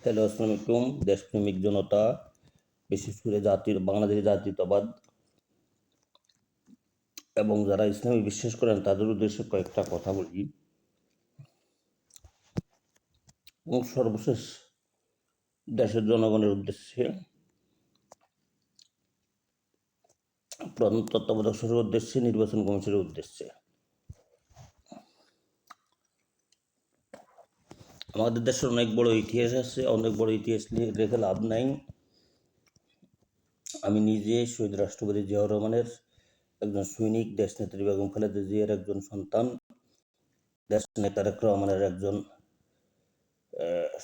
Hello, আসসালামু আলাইকুম। দেশপ্রেমিক জনতা, বিশেষ করে বাংলাদেশের জাতীয়তাবাদ এবং যারা ইসলামে বিশ্বাস করেন তাদের উদ্দেশ্যে কয়েকটা কথা বলি। এবং সর্বশেষ দেশের জনগণের উদ্দেশ্যে, প্রধান তত্ত্বাবধায়ক সরকারের উদ্দেশ্যে, নির্বাচন কমিশনের উদ্দেশ্যে। আমাদের দেশের অনেক বড় ইতিহাস আছে, অনেক বড় ইতিহাস রেখে লাভ নাই। আমি নিজে শহীদ রাষ্ট্রপতি জিয়াউর রহমানের একজন সৈনিক, দেশনেত্রী বেগম খালেদা জিয়ার একজন সন্তান, দেশনেতা তারেক রহমানের একজন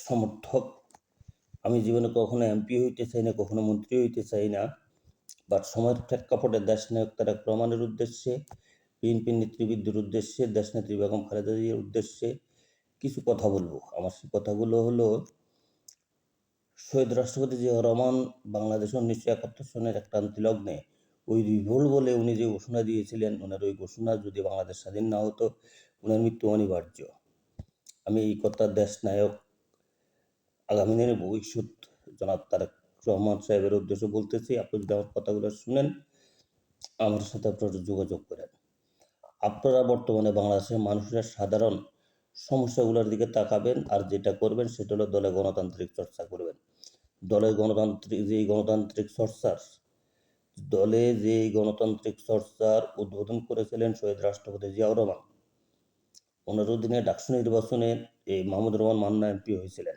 সমর্থক। আমি জীবনে কখনো এমপি হইতে চাই না, কখনো মন্ত্রী হইতে চাই না, বাট সময়ের প্রেক্ষাপটে দেশনায়ক তারেক রহমানের উদ্দেশ্যে, বিএনপি নেতৃবৃন্দের উদ্দেশ্যে, দেশনেত্রী বেগম খালেদা জিয়ার উদ্দেশ্যে কিছু কথা বলবো। আমার সেই কথাগুলো হলো, শহীদ রাষ্ট্রপতি জিয়াউর রহমান বাংলাদেশ 1971 সনের এক ক্রান্তি লগ্নে ওই রিভোল্ট বলে উনি যে ঘোষণা দিয়েছিলেন, ওনার ওই ঘোষণা যদি বাংলাদেশ স্বাধীন না হতো, ওনার মৃত্যু অনিবার্য। আমি এই কথা দেশনায়ক, আগামী দিনের ভবিষ্যৎ জনাব তারেক রহমান সাহেবের উদ্দেশ্যে বলতেছি। আপনি যদি আমার কথাগুলো শুনেন, আমার সাথে আপনারা যোগাযোগ করেন। আপনারা বর্তমানে বাংলাদেশের মানুষের সাধারণ সমস্যাগুলোর দিকে তাকাবেন, আর যেটা করবেন সেটা হলো দলে গণতান্ত্রিক চর্চা করবেন। দলে গণতান্ত্রিক চর্চার উদ্বোধন করেছিলেন শহীদ রাষ্ট্রপতি জিয়াউর রহমান। ওনার অধীনে ডাকসু নির্বাচনে এই মাহমুদুর রহমান মান্না এমপি হয়েছিলেন।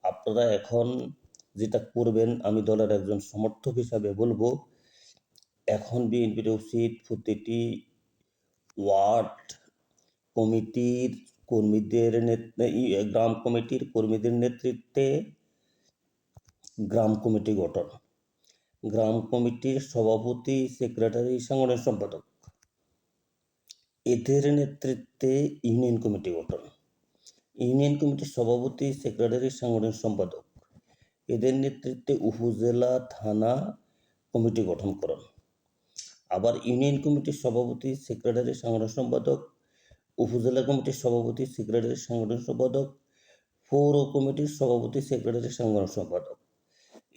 আপনারা এখন যেটা করবেন, আমি দলের একজন সমর্থক হিসাবে বলবো, এখন বিএনপির উচিত প্রতিটি ওয়ার্ড কমিটির গ্রাম কমিটির কর্মীদের নেতৃত্বে গ্রাম কমিটি গঠন, গ্রাম কমিটির সভাপতি, সেক্রেটারি, সাংগঠনিক সম্পাদক, এদের নেতৃত্বে ইউনিয়ন কমিটি গঠন, ইউনিয়ন কমিটির সভাপতি, সেক্রেটারি, সাংগঠনিক সম্পাদক, এদের নেতৃত্বে উপজেলা, থানা কমিটি গঠন করুন। আবার ইউনিয়ন কমিটির সভাপতি, সেক্রেটারি, সাংগঠনিক সম্পাদক, উপজেলা কমিটির সভাপতি, সেক্রেটারি, সাংগঠনিক সম্পাদক, পৌর কমিটির সভাপতি, সেক্রেটারি, সাংগঠনিক সম্পাদক,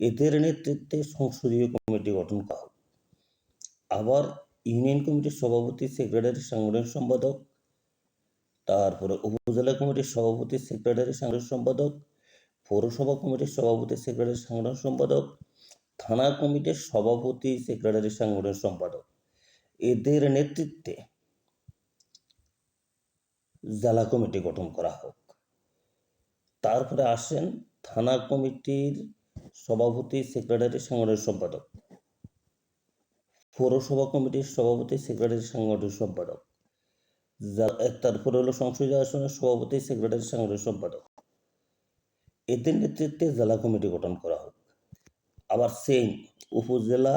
এদের নেতৃত্বে সংসদীয় কমিটি গঠন করা হোক। আবার ইউনিয়ন কমিটির সভাপতি, সেক্রেটারি, সাংগঠনিক সম্পাদক, তারপরে উপজেলা কমিটির সভাপতি, সেক্রেটারি, সাংগঠনিক সম্পাদক, পৌরসভা কমিটির সভাপতি, সেক্রেটারি, সাংগঠনিক সম্পাদক, থানা কমিটির সভাপতি, সেক্রেটারি, সাংগঠনিক সম্পাদক, এদের নেতৃত্বে জেলা কমিটি গঠন করা হোক। তারপরে আসেন থানা কমিটির সভাপতি, সেক্রেটারি, সাংগঠনিক সম্পাদক, পৌরসভা কমিটির সভাপতি, সেক্রেটারি, সাংগঠনিক সম্পাদক, তারপরে হলো সংসদীয় আসনের সভাপতি, সেক্রেটারি, সাংগঠনিক সম্পাদক, এদের নেতৃত্বে জেলা কমিটি গঠন করা হোক। আবার সেম উপজেলা,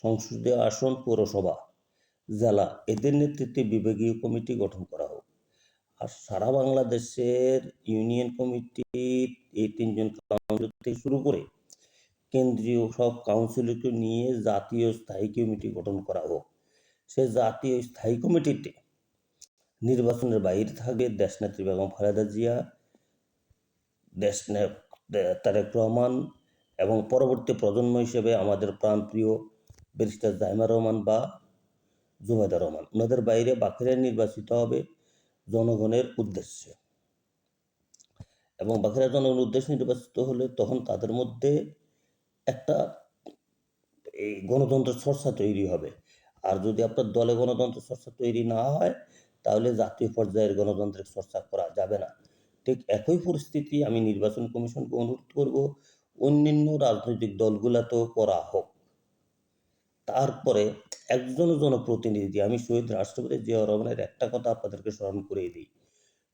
সংসদীয় আসন, পৌরসভা, জেলা, এদের নেতৃত্বে বিভাগীয় কমিটি গঠন করা হোক। আর সারা বাংলাদেশের ইউনিয়ন কমিটির এই 3জন কাউন্সিলর থেকে শুরু করে কেন্দ্রীয় সব কাউন্সিলরকে নিয়ে জাতীয় স্থায়ী কমিটি গঠন করা হোক। সে জাতীয় স্থায়ী কমিটিতে নির্বাচনের বাইরে থাকবে দেশনেত্রী বেগম খালেদা জিয়া, দেশনায়ক তারেক রহমান এবং পরবর্তী প্রজন্ম হিসেবে আমাদের প্রাণপ্রিয় ব্যারিস্টার জাইমা রহমান বা জুবাইদা রহমান। ওনাদের বাইরে বাকিরা নির্বাচিত হবে জনগণের উদ্দেশ্যে, এবং বাকিরা জনগণের উদ্দেশ্যে নির্বাচিত হলে তখন তাদের মধ্যে একটা এই গণতন্ত্র চর্চা তৈরি হবে। আর যদি আপনার দলে গণতন্ত্র চর্চা তৈরি না হয়, তাহলে জাতীয় পর্যায়ের গণতান্ত্রিক চর্চা করা যাবে না। ঠিক একই পরিস্থিতি আমি নির্বাচন কমিশনকে অনুরোধ করব, অন্যান্য রাজনৈতিক দলগুলোতেও করা হোক। তারপরে একজন জনপ্রতিনিধি, আমি শহীদ রাষ্ট্রপতি জিয়াউর রহমানের একটা কথা আপনাদেরকে স্মরণ করিয়ে দিই।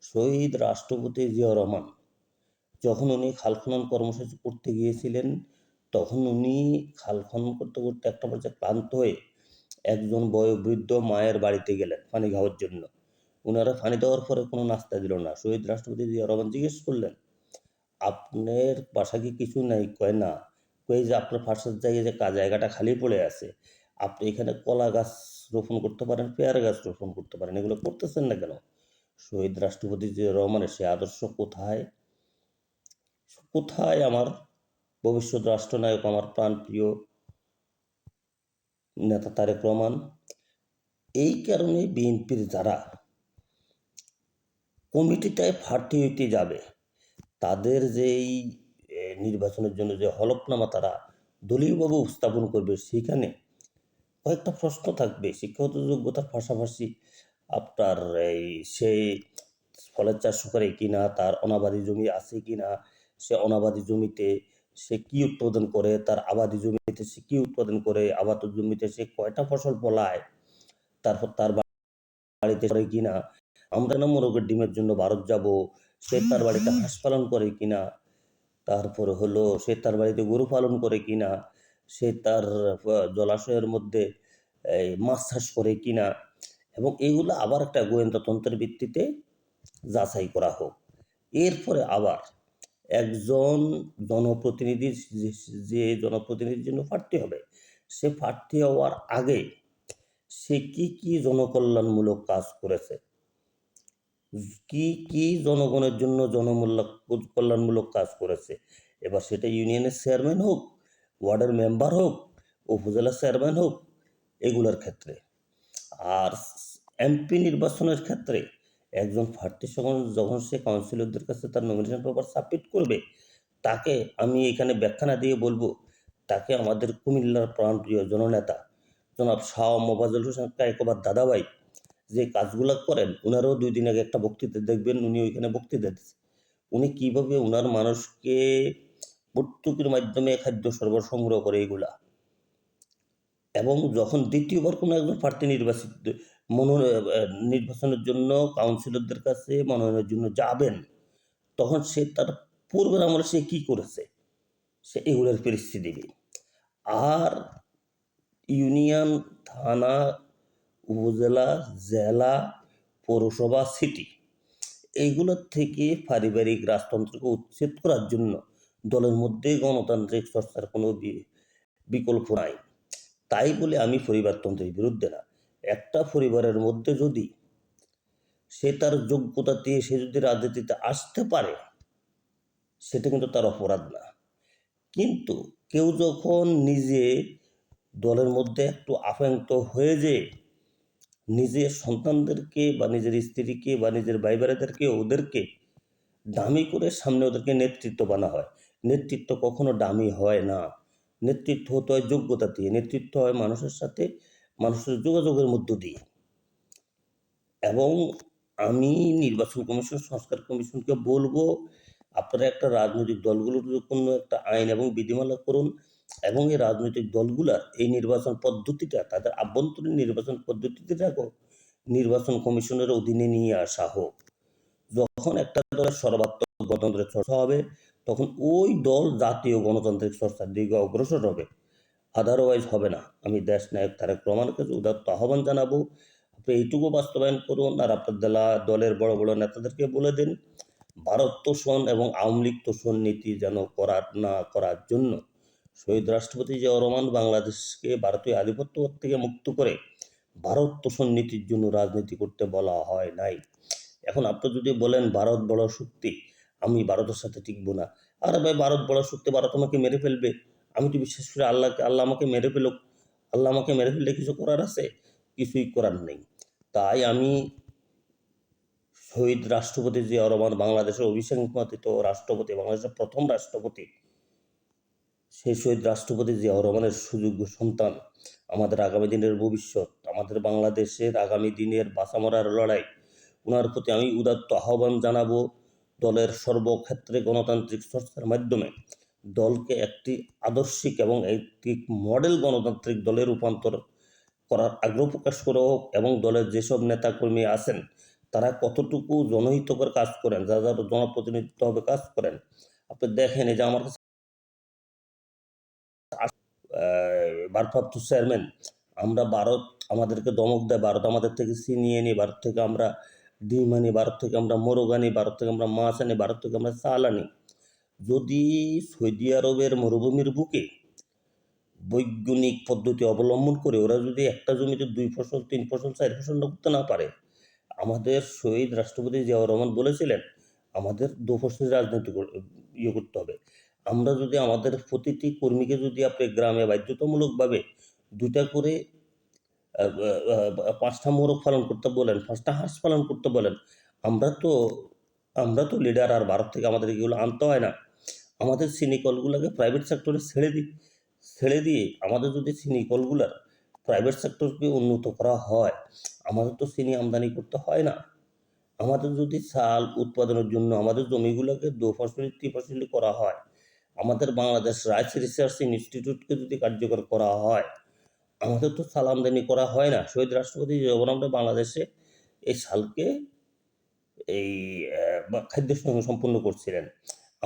শহীদ রাষ্ট্রপতি জিয়াউর রহমান যখন উনি খাল খনন কর্মসূচি করতে গিয়েছিলেন, তখন উনি খাল খনন করতে করতে একটা পর্যায়ে ক্লান্ত হয়ে একজন বয়োবৃদ্ধ মায়ের বাড়িতে গেলেন পানি খাওয়ার জন্য। ওনারা পানি দেওয়ার পরে কোনো নাস্তা দিল না। শহীদ রাষ্ট্রপতি জিয়াউর রহমান জিজ্ঞেস করলেন, আপনার বাসা কি কিছু নাই? কয় না। কই যে আপনার পাশের জায়গায় যে জায়গাটা খালি পড়ে আছে, আপনি এখানে কলা গাছ রোপণ করতে পারেন, পেয়ারা গাছ রোপণ করতে পারেন, এগুলো করতেছেন না কেন? শহীদ রাষ্ট্রপতি জিয়াউর রহমানের সে আদর্শ কোথায়? কোথায় আমার ভবিষ্যৎ রাষ্ট্রনায়ক, আমার প্রাণপ্রিয় নেতা তারেক রহমান? এই কারণে বিএনপির যারা কমিটিতে প্রার্থী হইতে যাবে, তাদের যেই নির্বাচনের জন্য যে হলফনামা তারা দলীয়ভাবে উপস্থাপন করবে, সেখানে কয়েকটা প্রশ্ন থাকবে। শিক্ষাগত যোগ্যতার পাশাপাশি আপনার সে ফলের চাষ করে কিনা, তার অনাবাদি জমি আছে কিনা, সে অনাবাদি জমিতে সে কি উৎপাদন করে, তার আবাদি জমিতে সে কি উৎপাদন করে, আবাদ জমিতে সে কয়টা ফসল ফলায়, তারপর তার বাড়িতে করে কিনা, আমরা না মোরগের ডিমের জন্য ভারত যাব, সে তার বাড়িতে হাঁস পালন করে কিনা, তারপরে হলো সে তার বাড়িতে গরু পালন করে কিনা, সে তার জলাশয়ের মধ্যে মাছ চাষ করে কিনা, এবং এগুলো আবার একটা গোয়েন্দা তন্ত্রের ভিত্তিতে যাচাই করা হোক। এরপরে আবার একজন জনপ্রতিনিধি, যে জনপ্রতিনিধির জন্য প্রার্থী হবে, সে প্রার্থী হওয়ার আগে সে কি কি জনকল্যাণমূলক কাজ করেছে, কি কি জনগণের জন্য কল্যাণমূলক কাজ করেছে। এবার সেটা ইউনিয়নের চেয়ারম্যান হোক, ওয়ার্ডের মেম্বার হোক, উপজেলা চেয়ারম্যান হোক, এগুলোর ক্ষেত্রে। আর এমপি নির্বাচনের ক্ষেত্রে একজন প্রার্থী যখন সে কাউন্সিলরদের কাছে তার নমিনেশন পেপার সাবমিট করবে, তাকে আমি এখানে ব্যাখ্যা না দিয়ে বলবো, তাকে আমাদের কুমিল্লার প্রাণপ্রিয় জননেতা জনাব শাহ মোফাজ্জল হোসেন কায়কোবাদ দাদাভাই যে কাজগুলো করেন, ওনারও 2 দিন আগে একটা বক্তৃতা দেখবেন, উনি ওইখানে বক্তৃতা দিচ্ছেন। উনি কীভাবে ওনার মানুষকে ভর্তুকির মাধ্যমে খাদ্য সরবরাহ সংগ্রহ করে এগুলা। এবং যখন দ্বিতীয়বার কোনো একজন প্রার্থী নির্বাচনের জন্য কাউন্সিলরদের কাছে মনোনয়নের জন্য যাবেন, তখন সে তার পূর্বের আমলে সে কী করেছে, সে এগুলোর পরিস্থিতি দিবে। আর ইউনিয়ন, থানা, উপজেলা, জেলা, পৌরসভা, সিটি, এইগুলোর থেকে পারিবারিক রাজতন্ত্রকে উচ্ছেদ করার জন্য দলের মধ্যে গণতান্ত্রিক চর্চার কোনো বিকল্প নাই। তাই বলে আমি পরিবারতন্ত্রের বিরুদ্ধে না। একটা পরিবারের মধ্যে যদি সে তার যোগ্যতা দিয়ে সে যদি রাজনীতিতে আসতে পারে, সেটা কিন্তু তার অপরাধ না। কিন্তু কেউ যখন নিজে দলের মধ্যে একটু আকাঙ্ক্ষিত হয়ে যে নিজের সন্তানদেরকে বা নিজের স্ত্রীকে বা নিজের ভাই বোনেদেরকে ওদেরকে দামি করে সামনে ওদেরকে নেতৃত্ব বানা হয়, নেতৃত্ব কখনো দামি হয় না। নেতৃত্ব হতে হয় যোগ্যতা দিয়ে, নেতৃত্ব হয় মানুষের সাথে মানুষের যোগাযোগের মধ্য দিয়ে। এবং আমি নির্বাচন কমিশন, সংস্কার কমিশনকে বলবো, আপনারা একটা রাজনৈতিক দলগুলোর কোনো একটা আইন এবং বিধিমালা করুন, এবং এই রাজনৈতিক দলগুলার এই নির্বাচন পদ্ধতিটা তাদের আভ্যন্তরীণ নির্বাচন পদ্ধতিটাকেও নির্বাচন কমিশনের অধীনে নিয়ে আসা হোক। যখন একটা দলের সর্বাত্মক গণতন্ত্রের চর্চা হবে, তখন ওই দল জাতীয় গণতান্ত্রিক চর্চার দিকে অগ্রসর হবে, আদারওয়াইজ হবে না। আমি দেশ নায়ক তারেক রহমানকে উদাত্ত আহ্বান জানাবো, আপনি এইটুকু বাস্তবায়ন করুন। আর আপনার দলের বড় বড় নেতাদেরকে বলে দিন, ভারত তোষণ এবং আওয়ামী লীগ তোষণ নীতি যেন না করার জন্য শহীদ রাষ্ট্রপতি জিয়াউর রহমান বাংলাদেশকে ভারতীয় আধিপত্য থেকে মুক্ত করে ভারত তোষণ নীতির জন্য রাজনীতি করতে বলা হয় নাই। এখন আপনি যদি বলেন ভারত বড় শক্তি, আমি ভারতের সাথে টিকবো না, আরে ভাই, ভারত বড় শক্তি, ভারত আমাকে মেরে ফেলবে, আমি তো বিশ্বাস করি আল্লাহ আমাকে মেরে ফেলুক, আল্লাহ আমাকে মেরে ফেললে কিছু করার আছে? কিছুই করার নেই। তাই আমি শহীদ রাষ্ট্রপতি জিয়াউর রহমান, বাংলাদেশের অভিসংবাদিত রাষ্ট্রপতি, বাংলাদেশের প্রথম রাষ্ট্রপতি, সেই শহীদ রাষ্ট্রপতি জিয়াউর রহমানের সুযোগ্য সন্তান, আমাদের আগামী দিনের ভবিষ্যৎ, আমাদের বাংলাদেশের আগামী দিনের বাঁচা মরার লড়াই, ওনার প্রতি আমি উদাত্ত আহ্বান জানাবো, দলের সর্বক্ষেত্রে গণতান্ত্রিক চর্চার মাধ্যমে দলকে একটি আদর্শিক এবং একটি মডেল গণতান্ত্রিক দলে রূপান্তর করার আগ্রহ প্রকাশ করে হোক। এবং দলের যেসব নেতাকর্মী আছেন, তারা কতটুকু জনহিতকর কাজ করেন, যারা যারা জনপ্রতিনিধিত্ব হবে কাজ করেন, আপনি দেখেন। এই যে আমার কাছে ভারপ্রাপ্ত চেয়ারম্যান, আমরা ভারত আমাদেরকে ধমক দেয়, ভারত আমাদের থেকে ছিনিয়ে আনি, ভারত থেকে আমরা ডিম আনি, ভারত থেকে আমরা মোরগ আনি, ভারত থেকে আমরা মাছ আনি, ভারত থেকে আমরা চাল আনি। যদি সৌদি আরবের মরুভূমির বুকে বৈজ্ঞানিক পদ্ধতি অবলম্বন করে ওরা যদি একটা জমিতে 2 ফসল, 3 ফসল, 4 ফসল করতে না পারে, আমাদের শহীদ রাষ্ট্রপতি জিয়াউর রহমান বলেছিলেন আমাদের 2 ফসলের রাজনীতি করতে হবে। আমরা যদি আমাদের প্রতিটি কর্মীকে যদি আপনি গ্রামে বাধ্যতামূলকভাবে ২ টা করে ৫ টা মোরগ পালন করতে বলেন, ৫ টা হাঁস পালন করতে বলেন, আমরা তো আমরা তো লিডার, আর ভারত থেকে আমাদের এগুলো আনতে হয় না। আমাদের চিনি কলগুলোকে প্রাইভেট সেক্টরে ছেড়ে দিয়ে আমাদের যদি চিনি কলগুলার প্রাইভেট সেক্টরকে উন্নত করা হয়, আমাদের তো চিনি আমদানি করতে হয় না। আমাদের যদি চাল উৎপাদনের জন্য আমাদের জমিগুলোকে দোফসলি ত্রিফসলি করা হয়, আমাদের বাংলাদেশ রাইস রিসার্চ ইনস্টিটিউটকে যদি কার্যকর করা হয়, আমাদের তো চাল আমদানি করা হয় না। শহীদ রাষ্ট্রপতি যখন আমরা বাংলাদেশে এই চালকে এই খাদ্য সম্পন্ন করছিলেন।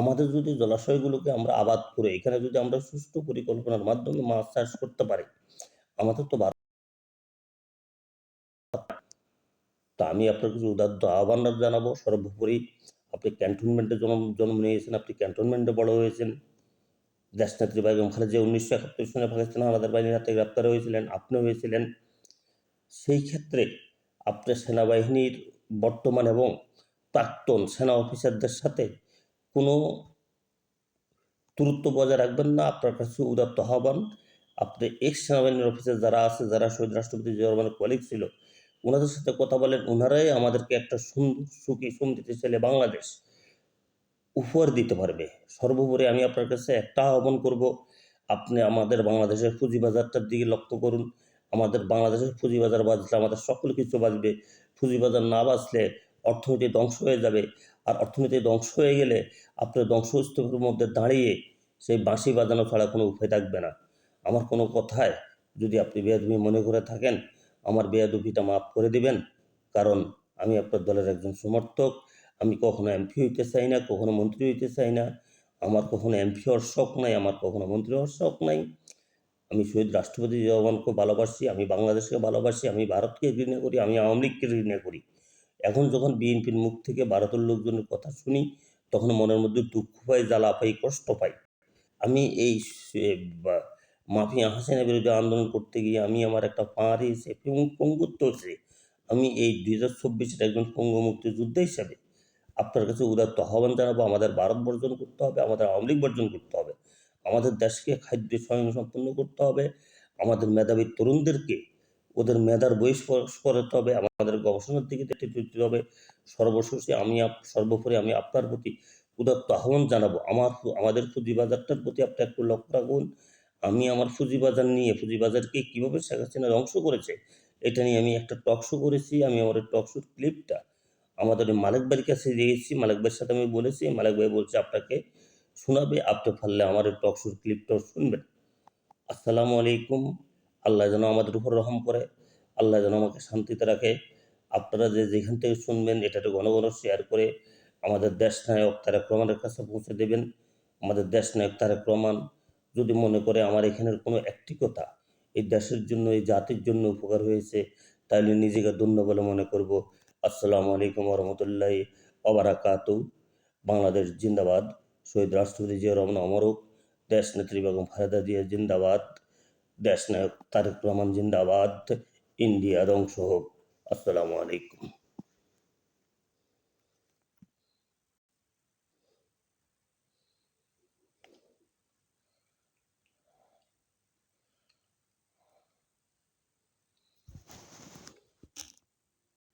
আমাদের যদি জলাশয়গুলোকে আমরা আবাদ করে এখানে যদি আমরা সুষ্ঠু পরিকল্পনার মাধ্যমে মাছ চাষ করতে পারি, আমাদের তো তো আমি আপনার কাছে উদাত্ত আহ্বান জানাবো। সর্বোপরি আপনি ক্যান্টনমেন্টে জন্ম নিয়েছেন, আপনি ক্যান্টনমেন্টে বড় হয়েছেন। দেশনেত্রী বেগম খালেদা জিয়া ১৯৭১ সনে পাকিস্তান হানাদার বাহিনীর হাতে গ্রেপ্তার হয়েছিলেন, আপনিও হয়েছিলেন। সেই ক্ষেত্রে আপনার সেনাবাহিনীর বর্তমান এবং প্রাক্তন সেনা অফিসারদের সাথে কোনো দূরত্ব বজায় রাখবেন না। আপনার কাছে উদাত্ত আহ্বান, আপনি এক্স সেনাবাহিনীর অফিসার যারা আছে, যারা শহীদ রাষ্ট্রপতি জিয়া রহমানের কলিগ ছিল, ওনাদের সাথে কথা বলেন। ওনারাই আমাদেরকে একটা সুখী সমৃদ্ধিশালী বাংলাদেশ উপহার দিতে পারবে। সর্বোপরি আমি আপনার কাছে একটা আহ্বান করব, আপনি আমাদের বাংলাদেশের পুঁজিবাজারটার দিকে লক্ষ্য করুন। আমাদের বাংলাদেশের পুঁজিবাজার বাঁচলে আমাদের সকল কিছু বাঁচবে। পুঁজিবাজার না বাঁচলে অর্থনীতি ধ্বংস হয়ে যাবে। আর অর্থনীতি ধ্বংস হয়ে গেলে আপনার ধ্বংসস্তূপের মধ্যে দাঁড়িয়ে সেই বাঁশি বাজানো ছাড়া কোনো উপায় থাকবে না। আমার কোনো কথায় যদি আপনি বেয়াদবি মনে করে থাকেন, আমার বেয়াদবিটা মাফ করে দিবেন। কারণ আমি আপনার দলের একজন সমর্থক। আমি কখনো এমপি হইতে চাই না, কখনো মন্ত্রী হইতে চাই না। আমার কখনো এমপি হওয়ার শখ নাই, আমার কখনো মন্ত্রী হওয়ার শখ নাই। আমি শহীদ রাষ্ট্রপতি জিয়া রহমানকে ভালোবাসি, আমি বাংলাদেশকে ভালোবাসি, আমি ভারতকে ঘৃণা করি, আমি আওয়ামী লীগকে ঘৃণা করি। এখন যখন বিএনপির মুখ থেকে ভারতের লোকজনের কথা শুনি, তখন মনের মধ্যে দুঃখ পাই, জ্বালা পাই, কষ্ট পাই। আমি এই বা মাফিয়া হাসিনার বিরুদ্ধে আন্দোলন করতে গিয়ে আমি আমার একটা পা হারিয়েছি এবং পঙ্গুত্ব হয়েছে। আমি এই ২০২৪-এর একজন পঙ্গু মুক্তিযোদ্ধা হিসাবে আপনার কাছে উদাত্ত আহ্বান জানাবো, আমাদের ভারত বর্জন করতে হবে, আমাদের আওয়ামী লীগ বর্জন করতে হবে। আমাদের দেশকে খাদ্য স্বয়ংসম্পূর্ণ করতে হবে। আমাদের মেধাবী তরুণদেরকে ওদের মেধার বহিঃপ্রকাশ করাতে হবে। আমাদের গবেষণার দিকে দিতে হবে। সর্বোপরি আমি আপনার প্রতি উদাত্ত আহ্বান জানাবো। আমাদের পুঁজিবাজারটার প্রতি আপনি একটু লক্ষ্য রাখুন। আমি আমার পুঁজিবাজারকে কীভাবে শেখ হাসিনা ধ্বংস করেছে, এটা নিয়ে আমি একটা টক শো করেছি। আমি আমার এই টক শোর ক্লিপটা আমাদের ওই মালেক ভাইয়ের কাছে দিয়েছি। মালেক ভাইয়ের সাথে আমি বলেছি, মালেক ভাই বলছে আপনাকে শোনাবে, আপনি পারলে আমার এই টক শোর ক্লিপটাও শুনবেন। আসসালামু আলাইকুম। আল্লাহ যেন আমাদের উপর রহম করে, আল্লাহ যেন আমাকে শান্তিতে রাখে। আপনারা যেখান থেকে শুনবেন এটাতে ঘন ঘন শেয়ার করে আমাদের দেশনায়ক তারেক রহমানের কাছে পৌঁছে দেবেন। আমাদের দেশনায়ক তারেক রহমান যদি মনে করে আমার এখানের কোনো একটি কথা এই দেশের জন্য, এই জাতির জন্য উপকার হয়েছে, তাহলে নিজেকে ধন্য বলে মনে করব। আসসালামু আলাইকুম রহমতুল্লাহি ওবারাকাতু। বাংলাদেশ জিন্দাবাদ। শহীদ রাষ্ট্রপতি জিয়া রহমান অমর হোক। দেশনেত্রী বেগম খালেদা জিয়া জিন্দাবাদ। দেশনায়ক তারেক রহমান জিন্দাবাদ। ইন্ডিয়া ধ্বংস হোক। আসসালামু আলাইকুম।